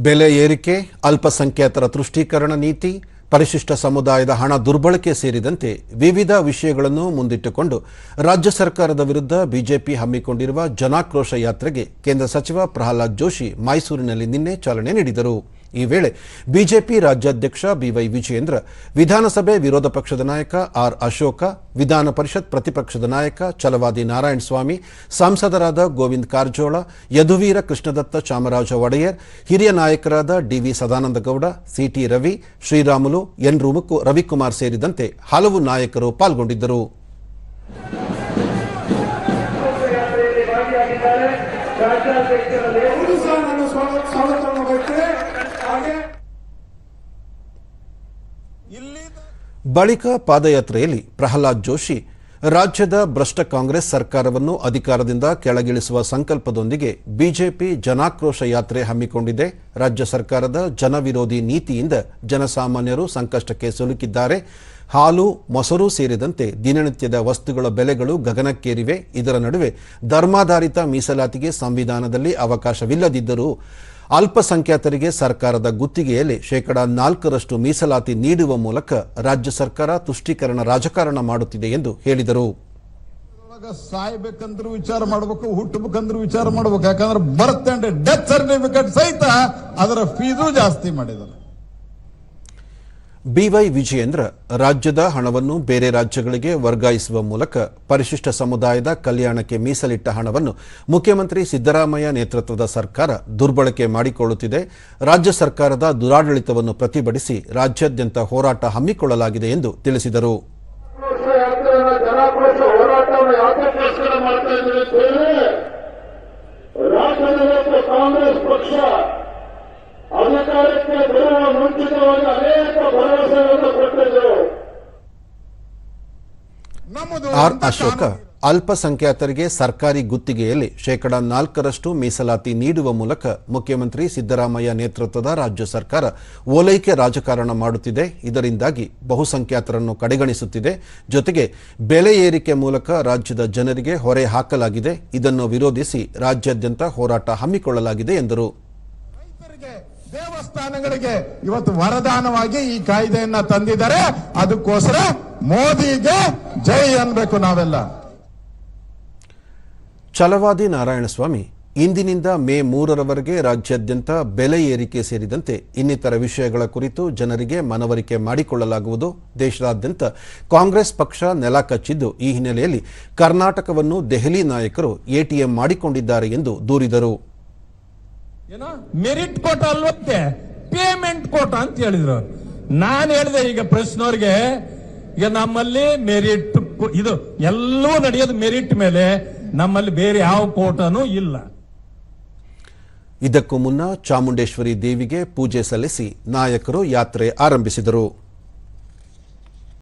ಬೆಲೆ ಏರಿಕೆ, ಅಲ್ಪಸಂಖ್ಯಾತರ ತುಷ್ಟೀಕರಣ ನೀತಿ, ಪರಿಶಿಷ್ಟ ಸಮುದಾಯದ ಹಣ ದುರ್ಬಳಕೆ ಸೇರಿದಂತೆ ವಿವಿಧ ವಿಷಯಗಳನ್ನು ಮುಂದಿಟ್ಟುಕೊಂಡು ರಾಜ್ಯ ಸರ್ಕಾರದ ವಿರುದ್ಧ ಬಿಜೆಪಿ ಹಮ್ಮಿಕೊಂಡಿರುವ ಜನಾಕ್ರೋಶ ಯಾತ್ರೆಗೆ ಕೇಂದ್ರ ಸಚಿವ ಪ್ರಹ್ಲಾದ್ ಜೋಶಿ ಮೈಸೂರಿನಲ್ಲಿ ನಿನ್ನೆ ಚಾಲನೆ ನೀಡಿದರು. ಈ ವೇಳೆ ಬಿಜೆಪಿ ರಾಜ್ಯಾಧ್ಯಕ್ಷ ಬಿವೈ ವಿಜಯೇಂದ್ರ, ವಿಧಾನಸಭೆ ವಿರೋಧ ಪಕ್ಷದ ನಾಯಕ ಆರ್ ಅಶೋಕ, ವಿಧಾನ ಪರಿಷತ್ ಪ್ರತಿಪಕ್ಷದ ನಾಯಕ ಛಲವಾದಿ ನಾರಾಯಣಸ್ವಾಮಿ, ಸಂಸದರಾದ ಗೋವಿಂದ ಕಾರಜೋಳ, ಯದುವೀರ ಕೃಷ್ಣದತ್ತ ಚಾಮರಾಜ ಒಡೆಯರ್, ಹಿರಿಯ ನಾಯಕರಾದ DV Sadananda Gowda, CT Ravi, Sriramulu, N Ravikumar ಸೇರಿದಂತೆ ಹಲವು ನಾಯಕರು ಪಾಲ್ಗೊಂಡಿದ್ದರು. ಬಳಿಕ ಪಾದಯಾತ್ರೆಯಲ್ಲಿ ಪ್ರಹ್ಲಾದ್ ಜೋಶಿ ರಾಜ್ಯದ ಭ್ರಷ್ಟ ಕಾಂಗ್ರೆಸ್ ಸರ್ಕಾರವನ್ನು ಅಧಿಕಾರದಿಂದ ಕೆಳಗಿಳಿಸುವ ಸಂಕಲ್ಪದೊಂದಿಗೆ ಬಿಜೆಪಿ ಜನಾಕ್ರೋಶ ಯಾತ್ರೆ ಹಮ್ಮಿಕೊಂಡಿದೆ. ರಾಜ್ಯ ಸರ್ಕಾರದ ಜನವಿರೋಧಿ ನೀತಿಯಿಂದ ಜನಸಾಮಾನ್ಯರು ಸಂಕಷ್ಟಕ್ಕೆ ಸಿಲುಕಿದ್ದಾರೆ. ಹಾಲು, ಮೊಸರು ಸೇರಿದಂತೆ ದಿನನಿತ್ಯದ ವಸ್ತುಗಳ ಬೆಲೆಗಳು ಗಗನಕ್ಕೇರಿವೆ. ಇದರ ನಡುವೆ ಧರ್ಮಾಧಾರಿತ ಮೀಸಲಾತಿಗೆ ಸಂವಿಧಾನದಲ್ಲಿ ಅವಕಾಶವಿಲ್ಲದಿದ್ದರೂ ಅಲ್ಪಸಂಖ್ಯಾತರಿಗೆ ಸರ್ಕಾರದ ಗುತ್ತಿಗೆಯಲ್ಲಿ 4% ಮೀಸಲಾತಿ ನೀಡುವ ಮೂಲಕ ರಾಜ್ಯ ಸರ್ಕಾರ ತುಷ್ಟೀಕರಣ ರಾಜಕಾರಣ ಮಾಡುತ್ತಿದೆ ಎಂದು ಹೇಳಿದರು. ಸಾಯ್ಬೇಕಂದ್ರೂ ವಿಚಾರ ಮಾಡಬೇಕು, ಹುಟ್ಟಬೇಕಂದ್ರೂ ವಿಚಾರ ಮಾಡಬೇಕು. ಯಾಕಂದ್ರೆ ಬರ್ತ್ ಅಂಡ್ ಡೆತ್ ಸರ್ಟಿಫಿಕೇಟ್ ಸಹಿತ ಅದರ ಫೀಸು ಜಾಸ್ತಿ ಮಾಡಿದ್ದಾರೆ. ಬಿವೈ ವಿಜಯೇಂದ್ರ, ರಾಜ್ಯದ ಹಣವನ್ನು ಬೇರೆ ರಾಜ್ಯಗಳಿಗೆ ವರ್ಗಾಯಿಸುವ ಮೂಲಕ ಪರಿಶಿಷ್ಟ ಸಮುದಾಯದ ಕಲ್ಯಾಣಕ್ಕೆ ಮೀಸಲಿಟ್ಟ ಹಣವನ್ನು ಮುಖ್ಯಮಂತ್ರಿ ಸಿದ್ದರಾಮಯ್ಯ ನೇತೃತ್ವದ ಸರ್ಕಾರ ದುರ್ಬಳಕೆ ಮಾಡಿಕೊಳ್ಳುತ್ತಿದೆ. ರಾಜ್ಯ ಸರ್ಕಾರದ ದುರಾಡಳಿತವನ್ನು ಪ್ರತಿಭಟಿಸಿ ರಾಜ್ಯಾದ್ಯಂತ ಹೋರಾಟ ಹಮ್ಮಿಕೊಳ್ಳಲಾಗಿದೆ ಎಂದು ತಿಳಿಸಿದರು. ಕಾಂಗ್ರೆಸ್ ಪಕ್ಷ ಅಧಿಕಾರಕ್ಕೆ ಬರುವ ಮುಂಚಿತವಾಗಿ ಅನೇಕ ಭರವಸೆಗಳನ್ನು ಕೊಟ್ಟಿದ್ದರು. ಆರ್ ಅಶೋಕ, ಅಲ್ಪಸಂಖ್ಯಾತರಿಗೆ ಸರ್ಕಾರಿ ಗುತ್ತಿಗೆಯಲ್ಲಿ 4% ಮೀಸಲಾತಿ ನೀಡುವ ಮೂಲಕ ಮುಖ್ಯಮಂತ್ರಿ ಸಿದ್ದರಾಮಯ್ಯ ನೇತೃತ್ವದ ರಾಜ್ಯ ಸರ್ಕಾರ ಓಲೈಕೆ ರಾಜಕಾರಣ ಮಾಡುತ್ತಿದೆ. ಇದರಿಂದಾಗಿ ಬಹುಸಂಖ್ಯಾತರನ್ನು ಕಡೆಗಣಿಸುತ್ತಿದೆ. ಜೊತೆಗೆ ಬೆಲೆ ಏರಿಕೆ ಮೂಲಕ ರಾಜ್ಯದ ಜನರಿಗೆ ಹೊರೆ ಹಾಕಲಾಗಿದೆ. ಇದನ್ನು ವಿರೋಧಿಸಿ ರಾಜ್ಯಾದ್ಯಂತ ಹೋರಾಟ ಹಮ್ಮಿಕೊಳ್ಳಲಾಗಿದೆ ಎಂದರು. ದೇವಸ್ಥಾನಗಳಿಗೆ ಇವತ್ತು ವರದಾನವಾಗಿ ಈ ಕಾಯ್ದೆಯನ್ನ ತಂದಿದ್ದಾರೆ. ಅದಕ್ಕೋಸ್ಕರ ಮೋದಿಗೆ ಜೈ ಅನ್ಬೇಕು ನಾವೆಲ್ಲ. ಛಲವಾದಿ ನಾರಾಯಣಸ್ವಾಮಿ, ಇಂದಿನಿಂದ ಮೇ 3ರವರೆಗೆ ರಾಜ್ಯಾದ್ಯಂತ ಬೆಲೆ ಏರಿಕೆ ಸೇರಿದಂತೆ ಇನ್ನಿತರ ವಿಷಯಗಳ ಕುರಿತು ಜನರಿಗೆ ಮನವರಿಕೆ ಮಾಡಿಕೊಳ್ಳಲಾಗುವುದು. ದೇಶದಾದ್ಯಂತ ಕಾಂಗ್ರೆಸ್ ಪಕ್ಷ ನೆಲ ಕಚ್ಚಿದ್ದು ಈ ಹಿನ್ನೆಲೆಯಲ್ಲಿ ಕರ್ನಾಟಕವನ್ನು ದೆಹಲಿ ನಾಯಕರು ಎಟಿಎಂ ಮಾಡಿಕೊಂಡಿದ್ದಾರೆ ಎಂದು ದೂರಿದರು. ಮೆರಿಟ್ ಕೋಟ ಅಲ್ವತ್ತೆ, ಪೇಮೆಂಟ್ ಕೋಟ ಅಂತ ಹೇಳಿದ್ರು. ನಾನು ಹೇಳಿದೆ ಈಗ ಪ್ರಶ್ನವ್ರಿಗೆ, ಈಗ ನಮ್ಮಲ್ಲಿ ಮೆರಿಟ್ ಇದು ಎಲ್ಲವೂ ನಡೆಯೋದು ಮೆರಿಟ್ ಮೇಲೆ, ನಮ್ಮಲ್ಲಿ ಬೇರೆ ಯಾವ ಕೋಟನೂ ಇಲ್ಲ. ಇದಕ್ಕೂ ಮುನ್ನ ಚಾಮುಂಡೇಶ್ವರಿ ದೇವಿಗೆ ಪೂಜೆ ಸಲ್ಲಿಸಿ ನಾಯಕರು ಯಾತ್ರೆ ಆರಂಭಿಸಿದರು.